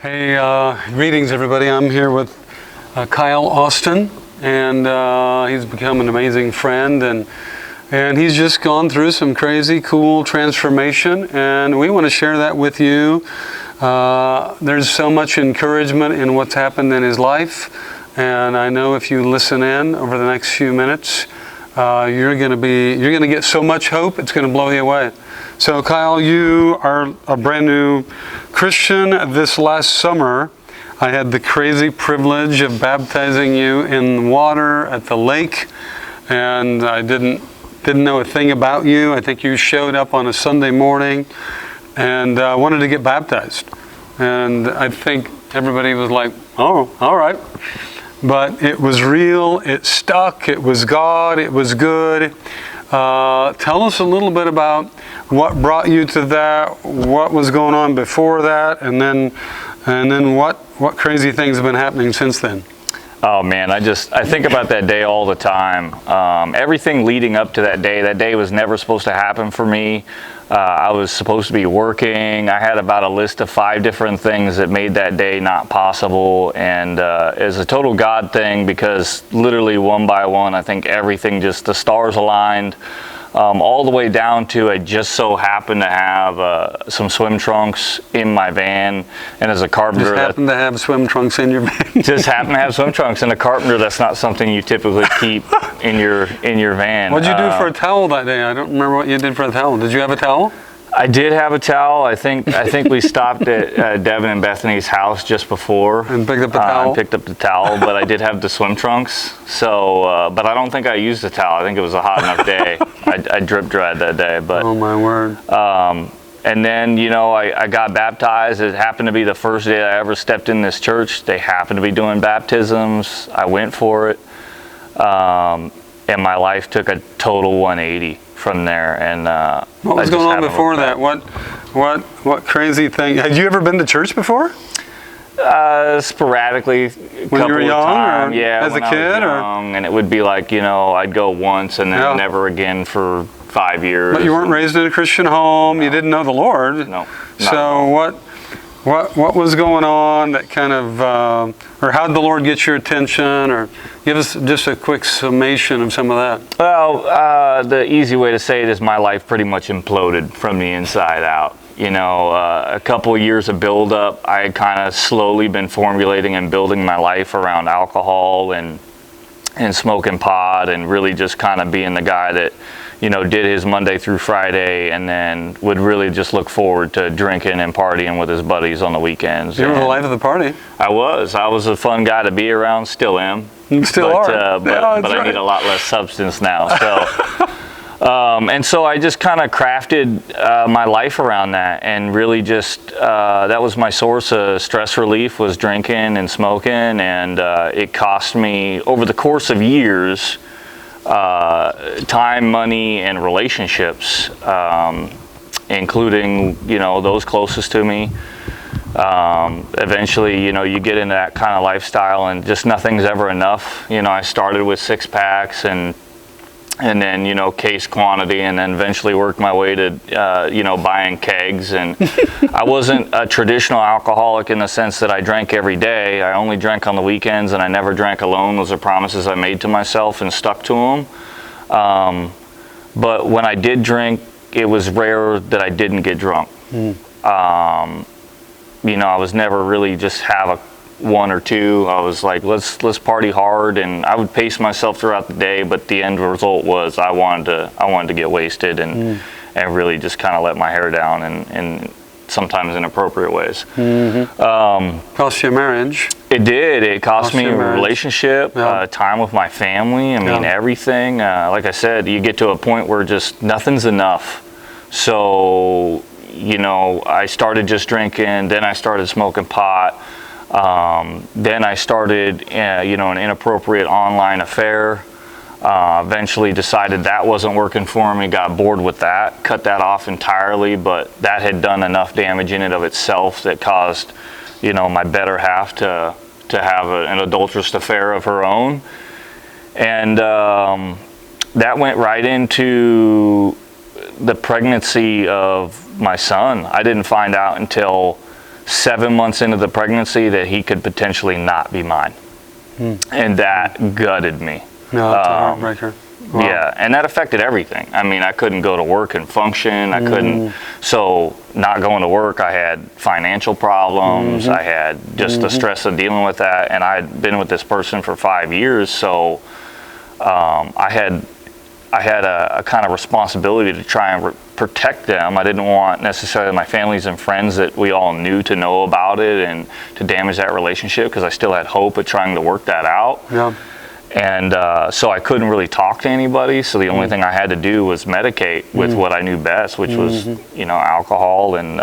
Hey, greetings everybody. I'm here with Kyle Austin, and he's become an amazing friend, and he's just gone through some crazy cool transformation, and we want to share that with you. There's so much encouragement in what's happened in his life, and I know if you listen in over the next few minutes, you're going to get so much hope, it's going to blow you away. So Kyle, you are a brand new Christian. This last summer, I had the crazy privilege of baptizing you in water at the lake, and I didn't know a thing about you. I think you showed up on a Sunday morning and wanted to get baptized. And I think everybody was like, oh, all right. But it was real, it stuck, it was God, it was good. Tell us a little bit about what brought you to that, what was going on before that, and then what crazy things have been happening since then. Oh man, I think about that day all the time. Everything leading up to that day was never supposed to happen for me. I was supposed to be working. I had about a list of 5 different things that made that day not possible, and it's a total God thing because literally one by one, I think everything the stars aligned. All the way down to I just so happened to have some swim trunks in my van, and as a carpenter, just happened to have swim trunks in your van. Just happened to have swim trunks, and a carpenter, that's not something you typically keep in your van. What'd you do for a towel that day? I don't remember what you did for a towel. Did you have a towel? I did have a towel. I think we stopped at Devin and Bethany's house just before and picked up the towel. And picked up the towel, but I did have the swim trunks. So, but I don't think I used the towel. I think it was a hot enough day. I drip dried that day. But oh my word. And then I got baptized. It happened to be the first day I ever stepped in this church. They happened to be doing baptisms. I went for it, and my life took a total 180 from there. And what was going on before that? What crazy thing? Had you ever been to church before? Sporadically, when you were young, or yeah, as a kid, and it would be like I'd go once and then never again for 5 years. But you weren't raised in a Christian home. No. You didn't know the Lord. No. So what was going on that kind of, or how did the Lord get your attention? Or give us just a quick summation of some of that. Well, the easy way to say it is my life pretty much imploded from the inside out. A couple of years of buildup, I had kind of slowly been formulating and building my life around alcohol and smoking pot, and really just kind of being the guy that did his Monday through Friday, and then would really just look forward to drinking and partying with his buddies on the weekends. You were the life of the party. I was a fun guy to be around, still am. You still are. But I need a lot less substance now. So, and so I just kind of crafted my life around that, and really just that was my source of stress relief, was drinking and smoking, and it cost me over the course of years time, money, and relationships, including those closest to me. Eventually, you get into that kind of lifestyle, and just nothing's ever enough. I started with 6-packs and then case quantity, and then eventually worked my way to buying kegs. And I wasn't a traditional alcoholic in the sense that I drank every day. I only drank on the weekends, and I never drank alone. Those are promises I made to myself and stuck to them. But when I did drink, it was rare that I didn't get drunk. I was never really just have a 1 or 2. I was like, let's party hard, and I would pace myself throughout the day, but the end result was I wanted to get wasted and really just kind of let my hair down in sometimes inappropriate ways. Cost you a marriage. It did. It cost me a relationship, time with my family. I mean, everything. Like I said, you get to a point where just nothing's enough. So, I started just drinking, then I started smoking pot. Then I started, an inappropriate online affair. Eventually decided that wasn't working for me, got bored with that, cut that off entirely, but that had done enough damage in and of itself that caused, my better half to have an adulterous affair of her own. And that went right into the pregnancy of my son. I didn't find out until 7 months into the pregnancy that he could potentially not be mine. And that gutted me. No, it's a heartbreaker. Wow. Yeah, and that affected everything. I mean, I couldn't go to work and function. I couldn't. So not going to work, I had financial problems. I had just the stress of dealing with that. And I had been with this person for 5 years, so I had a kind of responsibility to try and protect them. I didn't want necessarily my families and friends that we all knew to know about it and to damage that relationship, because I still had hope of trying to work that out. Yeah. And so I couldn't really talk to anybody. So the only thing I had to do was medicate with what I knew best, which was, alcohol and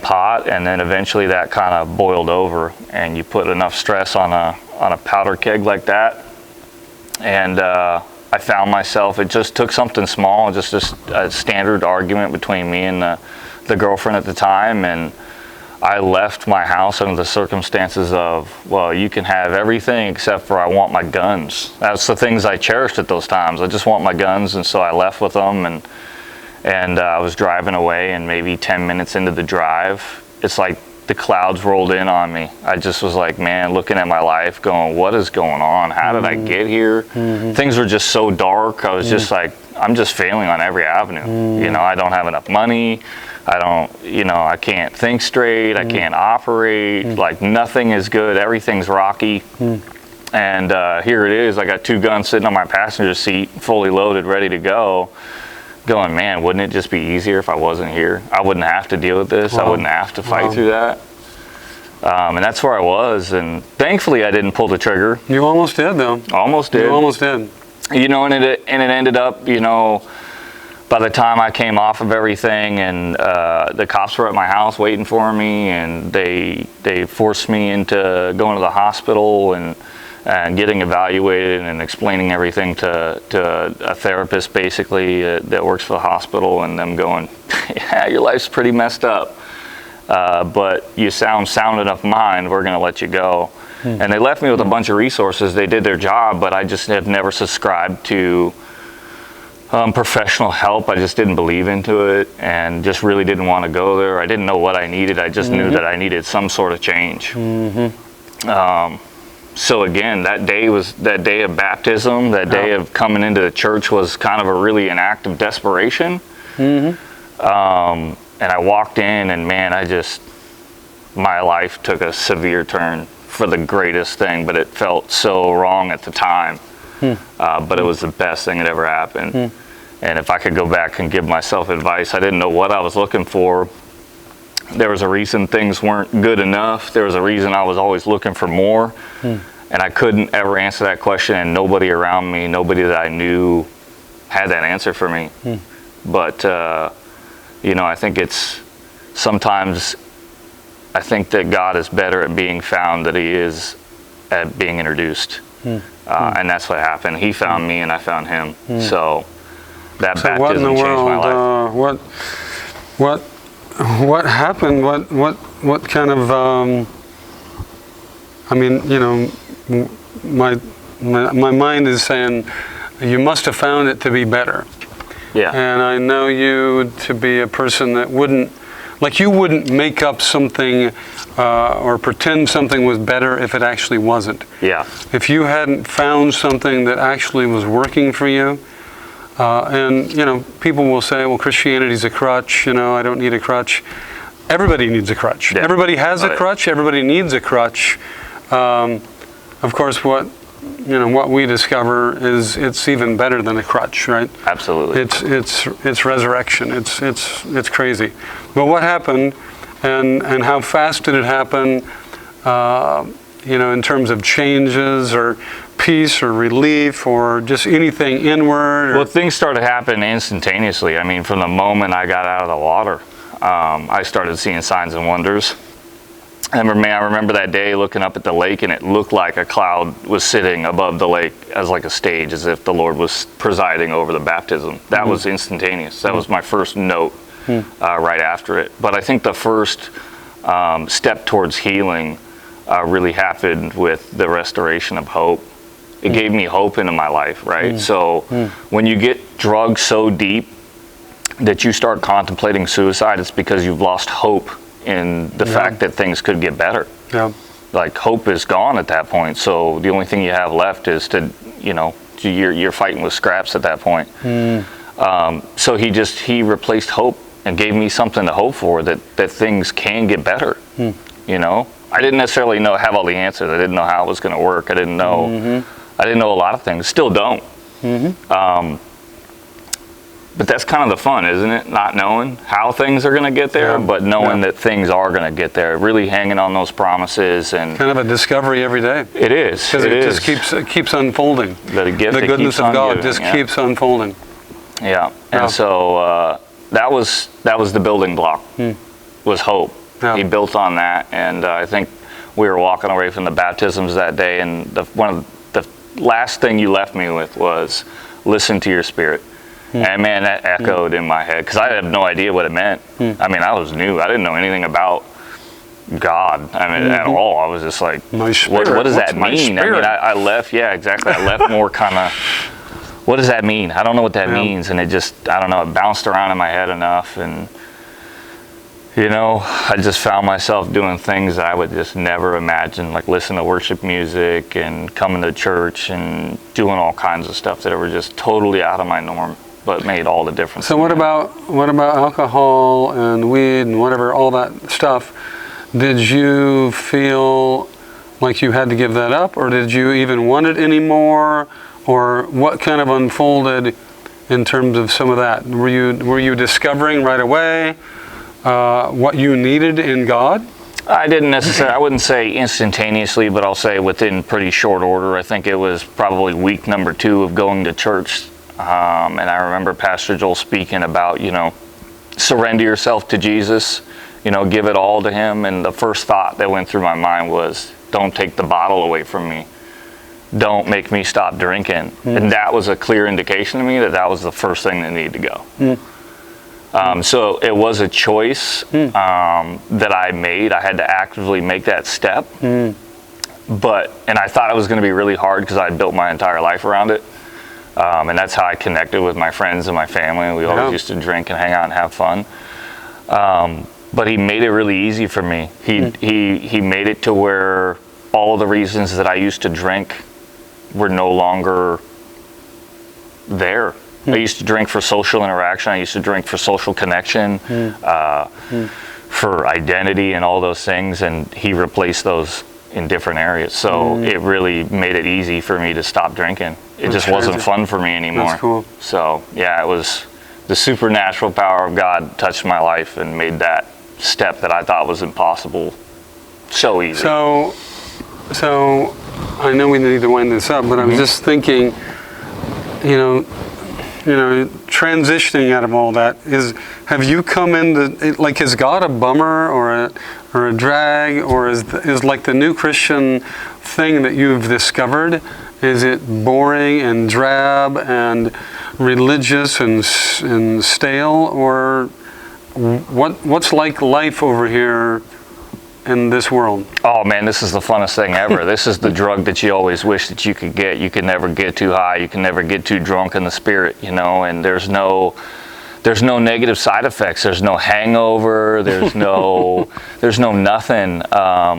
pot. And then eventually that kind of boiled over, and you put enough stress on a powder keg like that. And I found myself, it just took something small, just a standard argument between me and the girlfriend at the time. And I left my house under the circumstances of, well, you can have everything except for I want my guns. That's the things I cherished at those times. I just want my guns, and so I left with them, and I was driving away, and maybe 10 minutes into the drive, it's like the clouds rolled in on me. I just was like, man, looking at my life going, what is going on? How did I get here? Things were just so dark. I was just like, I'm just failing on every avenue. I don't have enough money. I can't think straight. I can't operate. Like, nothing is good. Everything's rocky. And here it is. I got 2 guns sitting on my passenger seat, fully loaded, ready to go. Going, man, wouldn't it just be easier if I wasn't here? I wouldn't have to deal with this. I wouldn't have to fight through that. And that's where I was. And thankfully, I didn't pull the trigger. You almost did, though. Almost did. You almost did. And it ended up, by the time I came off of everything, and the cops were at my house waiting for me, and they forced me into going to the hospital and getting evaluated and explaining everything to a therapist, basically, that works for the hospital, and them going, yeah, your life's pretty messed up, but you sound sound enough mind, we're going to let you go. And they left me with a bunch of resources. They did their job, but I just have never subscribed to professional help. I just didn't believe into it, and just really didn't want to go there. I didn't know what I needed. I just knew that I needed some sort of change. So again, that day of baptism, that day of coming into the church, was kind of an act of desperation. And I walked in, and man, my life took a severe turn for the greatest thing, but it felt so wrong at the time. But it was the best thing that ever happened. And if I could go back and give myself advice, I didn't know what I was looking for. There was a reason things weren't good enough. There was a reason I was always looking for more. And I couldn't ever answer that question, and nobody around me, nobody that I knew, had that answer for me. But, I think I think that God is better at being found than he is at being introduced. And that's what happened. He found me, and I found him. So that baptism changed my life. What happened? What kind of? My mind is saying you must have found it to be better. Yeah. And I know you to be a person that wouldn't make up something or pretend something was better if it actually wasn't. Yeah. If you hadn't found something that actually was working for you, people will say, well, Christianity's a crutch, I don't need a crutch. Everybody needs a crutch. Yeah. Everybody has a crutch. Everybody needs a crutch. Of course, what we discover is it's even better than a crutch, right? Absolutely. It's resurrection. It's crazy. But what happened, and how fast did it happen? In terms of changes or peace or relief or just anything inward? Well, things started happening instantaneously. I mean, from the moment I got out of the water, I started seeing signs and wonders. I remember that day looking up at the lake, and it looked like a cloud was sitting above the lake as like a stage, as if the Lord was presiding over the baptism. That was instantaneous. That was my first note right after it. But I think the first step towards healing really happened with the restoration of hope. It gave me hope into my life, right? So when you get drugged so deep that you start contemplating suicide, it's because you've lost hope in the fact that things could get better. Yeah. Like, hope is gone at that point. So the only thing you have left is to, you're fighting with scraps at that point. So he replaced hope and gave me something to hope for, that things can get better. I didn't necessarily have all the answers. I didn't know how it was going to work. I didn't know a lot of things. Still don't. But that's kind of the fun, isn't it? Not knowing how things are going to get there, but knowing that things are going to get there. Really hanging on those promises, and kind of a discovery every day. It is. Because it just keeps unfolding. The goodness of God just keeps unfolding. Yeah. And so that was the building block. Was hope. Yeah. He built on that, and I think we were walking away from the baptisms that day, and one of the last thing you left me with was listen to your spirit. And man, that echoed in my head, because I had no idea what it meant. I mean, I was new. I didn't know anything about God. I mean, at all. I was just like, what does that mean? I mean, I left. Yeah, exactly. I left more kind of, what does that mean? I don't know what that means. And it just, I don't know, it bounced around in my head enough. And, I just found myself doing things that I would just never imagine, like listen to worship music and coming to church and doing all kinds of stuff that were just totally out of my norm, but made all the difference. So what about alcohol and weed and whatever, all that stuff? Did you feel like you had to give that up, or did you even want it anymore? Or what kind of unfolded in terms of some of that? Were you discovering right away what you needed in God? I didn't necessarily, I wouldn't say instantaneously, but I'll say within pretty short order. I think it was probably week number 2 of going to church. And I remember Pastor Joel speaking about, surrender yourself to Jesus, give it all to him. And the first thought that went through my mind was, don't take the bottle away from me. Don't make me stop drinking. And that was a clear indication to me that was the first thing that needed to go. So it was a choice that I made. I had to actively make that step. And I thought it was going to be really hard, because I had built my entire life around it. And that's how I connected with my friends and my family. We always used to drink and hang out and have fun. But he made it really easy for me. He made it to where all of the reasons that I used to drink were no longer there. I used to drink for social interaction. I used to drink for social connection, for identity and all those things. And he replaced those in different areas. So it really made it easy for me to stop drinking. It just wasn't fun for me anymore. That's cool. So yeah, it was the supernatural power of God touched my life and made that step that I thought was impossible so easy. So I know we need to wind this up, but I was just thinking, transitioning out of all that, have you come into, like, is God a bummer or a drag, or is like the new Christian thing that you've discovered, is it boring and drab and religious and stale, or what's like life over here in this world? Oh man, this is the funnest thing ever. This is the drug that you always wish that you could get. You can never get too high. You can never get too drunk in the spirit, and there's no negative side effects. There's no hangover. There's no nothing.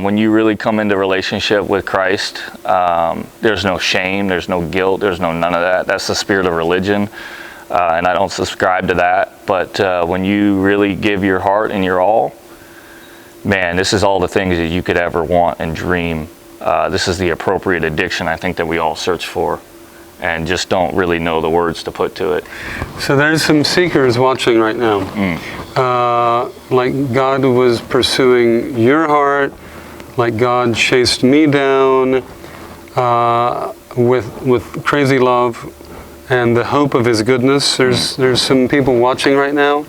When you really come into relationship with Christ, there's no shame. There's no guilt. There's none of that. That's the spirit of religion. And I don't subscribe to that. But when you really give your heart and your all, man, this is all the things that you could ever want and dream. This is the appropriate addiction, I think, that we all search for and just don't really know the words to put to it. So there's some seekers watching right now. Like God was pursuing your heart, like God chased me down with crazy love and the hope of His goodness. There's some people watching right now.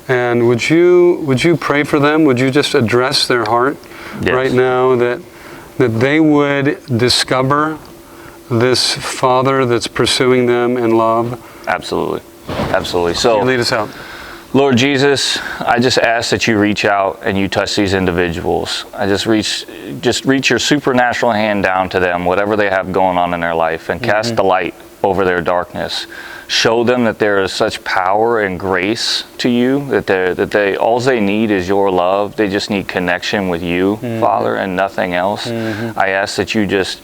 And would you pray for them? Would you just address their heart right now, that they would discover this Father that's pursuing them in love? Absolutely. So lead us out. Lord Jesus, I just ask that you reach out and you touch these individuals. I just reach your supernatural hand down to them, whatever they have going on in their life, and cast the light over their darkness. Show them that there is such power and grace to you, that all they need is your love. They just need connection with you, Father, and nothing else. I ask that you just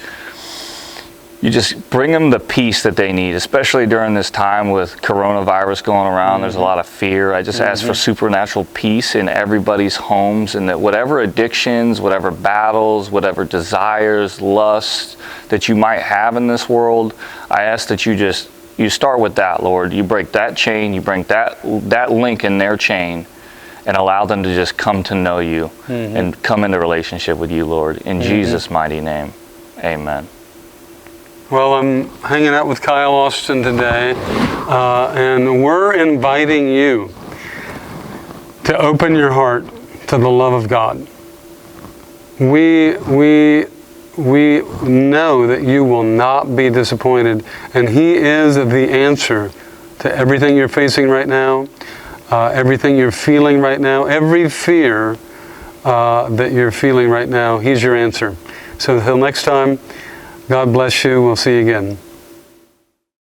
bring them the peace that they need, especially during this time with coronavirus going around. There's a lot of fear. I just ask for supernatural peace in everybody's homes, and that whatever addictions, whatever battles, whatever desires, lusts that you might have in this world, I ask that you start with that, Lord. You break that chain, you break that link in their chain, and allow them to just come to know you and come into relationship with you, Lord. In Jesus' mighty name, amen. Well, I'm hanging out with Kyle Austin today, and we're inviting you to open your heart to the love of God. We know that you will not be disappointed, and He is the answer to everything you're facing right now, everything you're feeling right now, every fear that you're feeling right now. He's your answer. So until next time, God bless you. We'll see you again.